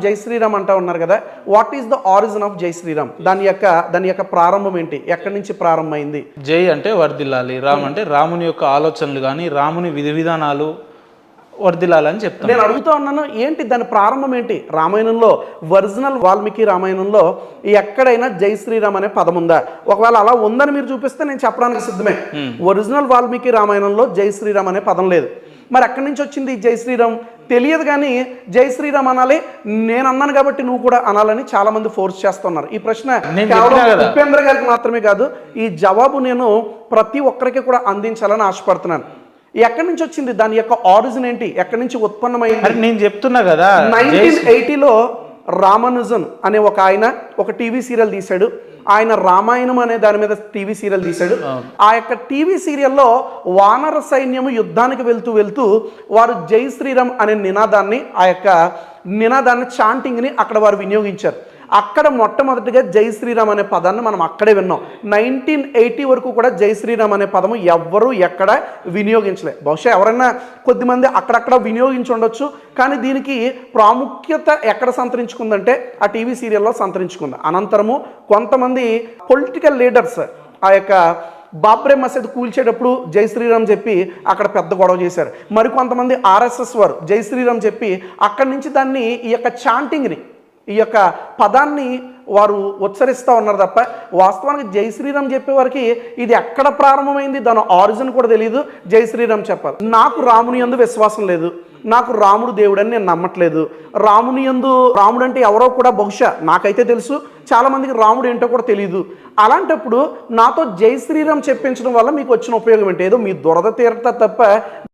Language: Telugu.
జై శ్రీరామ్ అంటా ఉన్నారు కదా. What is the origin of జై శ్రీరామ్? దాని యొక్క ప్రారంభం ఏంటి? ఎక్కడి నుంచి ప్రారంభమైంది? జై అంటే వర్ధిల్లాలి, రామ్ అంటే రాముని యొక్క ఆలోచనలు కానీ రాముని విధి విధానాలు వర్ధిల్లాలని చెప్తాను. నేను అడుగుతా ఉన్నాను, ఏంటి దాని ప్రారంభం ఏంటి? రామాయణంలో, ఒరిజినల్ వాల్మీకి రామాయణంలో ఎక్కడైనా జై శ్రీరామ్ అనే పదం ఉందా? ఒకవేళ అలా ఉందని మీరు చూపిస్తే నేను చెప్పడానికి సిద్ధమే. ఒరిజినల్ వాల్మీకి రామాయణంలో జై శ్రీరామ్ అనే పదం లేదు. మరి ఎక్కడి నుంచి వచ్చింది జై శ్రీరామ్? తెలియదు, కానీ జై శ్రీరామ్ అనాలి, నేను అన్నాను కాబట్టి నువ్వు కూడా అనాలని చాలా మంది ఫోర్స్ చేస్తున్నారు. ఈ ప్రశ్న కేవలం ఉపేంద్ర గారికి మాత్రమే కాదు, ఈ జవాబు నేను ప్రతి ఒక్కరికి కూడా అందించాలని ఆశపడుతున్నాను. ఎక్కడి నుంచి వచ్చింది? దాని యొక్క ఆరిజిన్ ఏంటి? ఎక్కడి నుంచి ఉత్పన్నమైంది? నేను చెప్తున్నా కదా. 1980లో రామానుజన్ అనే ఆయన ఒక టీవీ సీరియల్ తీశాడు. ఆయన రామాయణం అనే దాని మీద టీవీ సీరియల్ తీశాడు. ఆ యొక్క టీవీ సీరియల్లో వానర సైన్యము యుద్ధానికి వెళ్తూ వారు జై శ్రీరామ్ అనే నినాదాన్ని చాంటింగ్ని అక్కడ వారు వినియోగించారు. అక్కడ మొట్టమొదటిగా జై శ్రీరామ్ అనే పదాన్ని మనం అక్కడే విన్నాం. 1980 వరకు కూడా జై శ్రీరామ్ అనే పదము ఎవ్వరూ ఎక్కడ వినియోగించలేదు. బహుశా ఎవరైనా కొద్దిమంది అక్కడక్కడ వినియోగించి ఉండొచ్చు, కానీ దీనికి ప్రాముఖ్యత ఎక్కడ సంతరించుకుందంటే ఆ టీవీ సీరియల్లో సంతరించుకుంది. అనంతరము కొంతమంది పొలిటికల్ లీడర్స్ ఆ యొక్క బాబ్రీ మసీద్ కూల్చేటప్పుడు జై శ్రీరామ్ చెప్పి అక్కడ పెద్ద గొడవ చేశారు. మరికొంతమంది ఆర్ఎస్ఎస్ వారు జై శ్రీరామ్ చెప్పి అక్కడి నుంచి దాన్ని ఈ యొక్క చాంటింగ్ని, ఈ యొక్క పదాన్ని వారు ఉచ్చరిస్తూ ఉన్నారు తప్ప వాస్తవానికి జై శ్రీరామ్ చెప్పేవారికి ఇది ఎక్కడ ప్రారంభమైంది, దాని ఆరిజిన్ కూడా తెలియదు. జై శ్రీరామ్ చెప్పాలి. నాకు రాముని యందు విశ్వాసం లేదు, నాకు రాముడు దేవుడని నేను నమ్మట్లేదు. రాముడు అంటే ఎవరో కూడా బహుశా నాకైతే తెలుసు, చాలామందికి రాముడు ఏంటో కూడా తెలియదు. అలాంటప్పుడు నాతో జై శ్రీరామ్ చెప్పించడం వల్ల మీకు వచ్చిన ఉపయోగం ఏంటి? ఏదో మీ దురద తీరత తప్ప